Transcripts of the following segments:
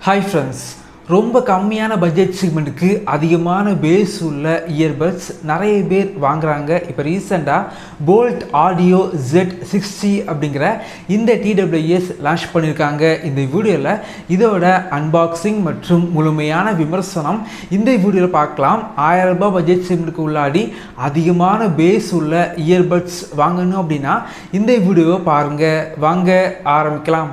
Hi friends, ரொம்ப கம்மியான budget செக்மெண்ட்டுக்கு அதிகமான பேஸ் உள்ள இயர்பட்ஸ் நிறைய பேர் வாங்குறாங்க. இப்போ ரீசெண்டாக போல்ட் ஆடியோ Z60 அப்படிங்கிற இந்த TWS லான்ச் பண்ணியிருக்காங்க. இந்த வீடியோவில் இதோட அன்பாக்சிங் மற்றும் முழுமையான விமர்சனம் இந்த வீடியோவில் பார்க்கலாம். 1000 ரூபாய் பட்ஜெட் செக்மெண்ட்டுக்கு உள்ளாடி அதிகமான பேஸ் உள்ள இயர்பட்ஸ் வாங்கணும் அப்படின்னா இந்த வீடியோவை பாருங்கள். வாங்க ஆரம்பிக்கலாம்.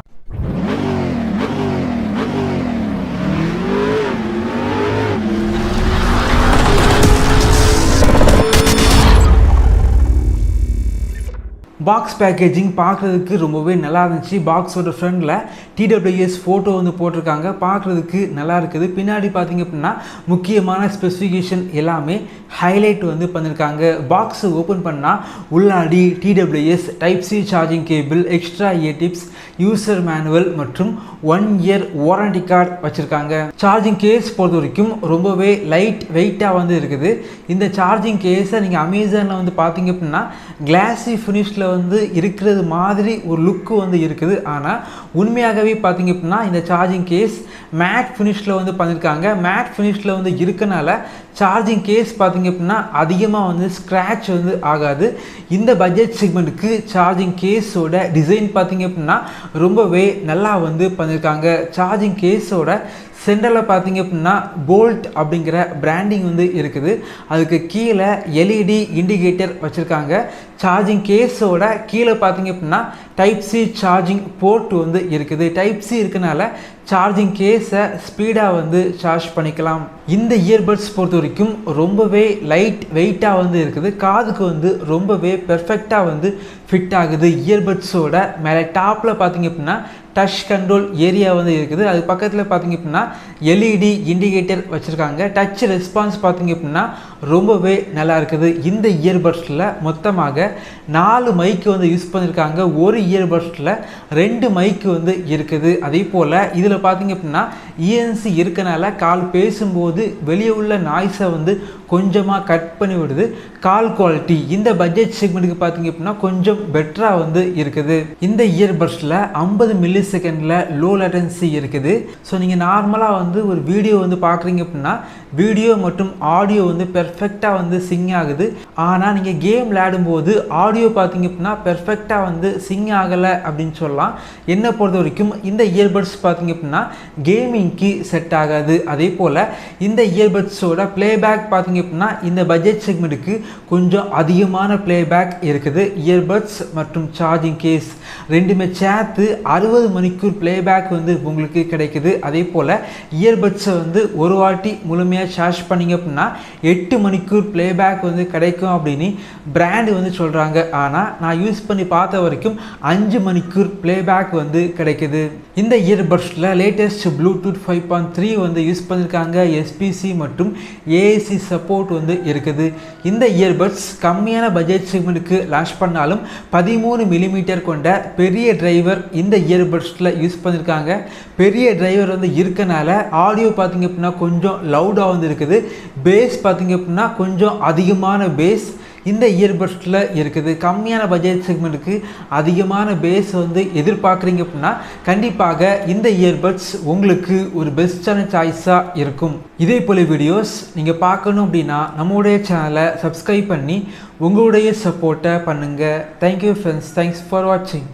பாக்ஸ் பேக்கேஜிங் பார்க்குறதுக்கு ரொம்பவே நல்லா இருந்துச்சு. பாக்ஸோட ஃப்ரண்டில் TWS ஃபோட்டோ வந்து போட்டிருக்காங்க, பார்க்குறதுக்கு நல்லா இருக்குது. பின்னாடி பார்த்திங்க அப்படின்னா முக்கியமான ஸ்பெசிஃபிகேஷன் எல்லாமே ஹைலைட் வந்து பண்ணியிருக்காங்க. பாக்ஸை ஓப்பன் பண்ணால் உள்ளாடி TWS Type-C charging cable, extra tips, user manual மற்றும் 1 இயர் வாரண்டி கார்டு வச்சுருக்காங்க. சார்ஜிங் கேஸ் பொறுத்த வரைக்கும் ரொம்பவே லைட் வெயிட்டாக வந்து இருக்குது. இந்த சார்ஜிங் கேஸை நீங்கள் அமேசானில் வந்து பார்த்திங்க அப்படின்னா கிளாஸி ஃபினிஷில் வந்து இருக்கிறது மாதிரி ஒரு லுக்கு வந்து இருக்குது. ஆனால் உண்மையாகவே பார்த்திங்க அப்படின்னா இந்த சார்ஜிங் கேஸ் மேட் ஃபினிஷில் வந்து பண்ணியிருக்காங்க. மேட் ஃபினிஷில் வந்து இருக்கனால சார்ஜிங் கேஸ் பார்த்திங்க அப்படின்னா அதிகமாக வந்து ஸ்க்ராட்ச் வந்து ஆகாது. இந்த பட்ஜெட் செக்மெண்ட்டுக்கு சார்ஜிங் கேஸோட டிசைன் பார்த்திங்க அப்படின்னா ரொம்பவே நல்லா வந்து பண்ணியிருக்காங்க. சார்ஜிங் கேஸோட சென்டரில் பார்த்திங்க அப்படின்னா போல்ட் அப்படிங்கிற பிராண்டிங் வந்து இருக்குது. அதுக்கு கீழே LED இண்டிகேட்டர் வச்சுருக்காங்க. சார்ஜிங் கேஸோட கீழே பார்த்திங்க அப்படின்னா Type-C சார்ஜிங் போர்ட் வந்து இருக்குது. Type-C இருக்கனால சார்ஜிங் கேஸை ஸ்பீடாக வந்து சார்ஜ் பண்ணிக்கலாம். இந்த இயர்பட்ஸ் பொறுத்த வரைக்கும் ரொம்பவே லைட் வெயிட்டாக வந்து இருக்குது. காதுக்கு வந்து ரொம்பவே பெர்ஃபெக்டாக வந்து ஃபிட் ஆகுது. இயர்பட்ஸோட மேலே டாப்பில் பார்த்திங்க அப்படின்னா டச் கண்ட்ரோல் ஏரியா வந்து இருக்குது. அது பக்கத்தில் பார்த்திங்க அப்படின்னா LED இண்டிகேட்டர் வச்சுருக்காங்க. டச் ரெஸ்பான்ஸ் பார்த்திங்க அப்படின்னா ரொம்பவே நல்லா இருக்குது. இந்த இயர்பட்ஸில் மொத்தமாக 4 மைக்கு வந்து யூஸ் பண்ணியிருக்காங்க. ஒரு இயர்பட்ஸில் 2 மைக்கு வந்து இருக்குது. அதே போல் இதில் பார்த்திங்க அப்படின்னா ENC இருக்கனால கால் பேசும்போது வெளியே உள்ள நாய்ஸை வந்து கொஞ்சமாக கட் பண்ணி விடுது. கால் குவாலிட்டி இந்த பட்ஜெட் செக்மெண்ட்டுக்கு பார்த்திங்க அப்படின்னா கொஞ்சம் பெட்டராக வந்து இருக்குது. இந்த இயர்பட்ஸில் 50 மில்லி செகண்டில் லோ லேட்டன்சி இருக்குது. ஸோ நீங்கள் நார்மலாக வந்து ஒரு வீடியோ வந்து பார்க்குறீங்க அப்படின்னா வீடியோ மற்றும் ஆடியோ வந்து பெர்ஃபெக்டாக வந்து சிங் ஆகுது. ஆனால் நீங்கள் கேம் விளையாடும்போது ஆடியோ பார்த்திங்க அப்படின்னா பெர்ஃபெக்டாக வந்து சிங் ஆகலை அப்படின்னு சொல்லலாம். என்னை பொறுத்த வரைக்கும் இந்த இயர்பட்ஸ் பார்த்திங்க அப்படின்னா கேமிங்க்கு செட் ஆகாது. அதே போல் இந்த இயர்பட்ஸோட ப்ளேபேக் பார்த்திங்க அப்படின்னா இந்த பட்ஜெட் செக்மெண்ட்டுக்கு கொஞ்சம் அதிகமான ப்ளேபேக் இருக்குது. இயர்பட்ஸ் மற்றும் சார்ஜிங் கேஸ் ரெண்டுமே சேர்த்து 60 மணிக்கூர் ப்ளேபேக் வந்து உங்களுக்கு கிடைக்குது. அதே போல் இயர்பட்ஸை வந்து ஒரு வாட்டி முழுமையாக சார்ஜ் பண்ணிங்க அப்படின்னா 8 மணிக்கூர் ப்ளேபேக் வந்து கிடைக்கும் அப்படின்னு பிராண்டு வந்து சொல்கிறாங்க. ஆனால் நான் யூஸ் பண்ணி பார்த்த வரைக்கும் 5 மணிக்கூர் ப்ளேபேக் வந்து கிடைக்குது. இந்த இயர்பட்ஸில் லேட்டஸ்ட் ப்ளூடூத் 5.3 வந்து யூஸ் பண்ணியிருக்காங்க. SPC மற்றும் AAC சப்போர்ட் வந்து இருக்குது. இந்த இயர்பட்ஸ் கம்மியான பட்ஜெட் செக்மெண்ட்டுக்கு லான்ச் பண்ணாலும் 13 மில்லிமீட்டர் கொண்ட பெரிய டிரைவர் இந்த இயர்பட்ஸில் யூஸ் பண்ணியிருக்காங்க. பெரிய டிரைவர் வந்து இருக்கனால ஆடியோ பார்த்திங்க அப்படின்னா கொஞ்சம் லவுடாக வந்து இருக்குது. பேஸ் பார்த்திங்க அப்படின்னா கொஞ்சம் அதிகமான பேஸ் இந்த இயர்பட்ஸில் இருக்குது. கம்மியான பட்ஜெட் செக்மெண்ட்டுக்கு அதிகமான பேஸ் வந்து எதிர்பார்க்குறீங்க அப்படின்னா கண்டிப்பாக இந்த இயர்பட்ஸ் உங்களுக்கு ஒரு பெஸ்ட்டான சாய்ஸாக இருக்கும். இதே போல் வீடியோஸ் நீங்கள் பார்க்கணும் அப்படின்னா நம்மளுடைய சேனலை சப்ஸ்கிரைப் பண்ணி உங்களுடைய சப்போர்ட்டை பண்ணுங்கள். தேங்க்யூ ஃப்ரெண்ட்ஸ், தேங்க்ஸ் ஃபார் வாட்சிங்.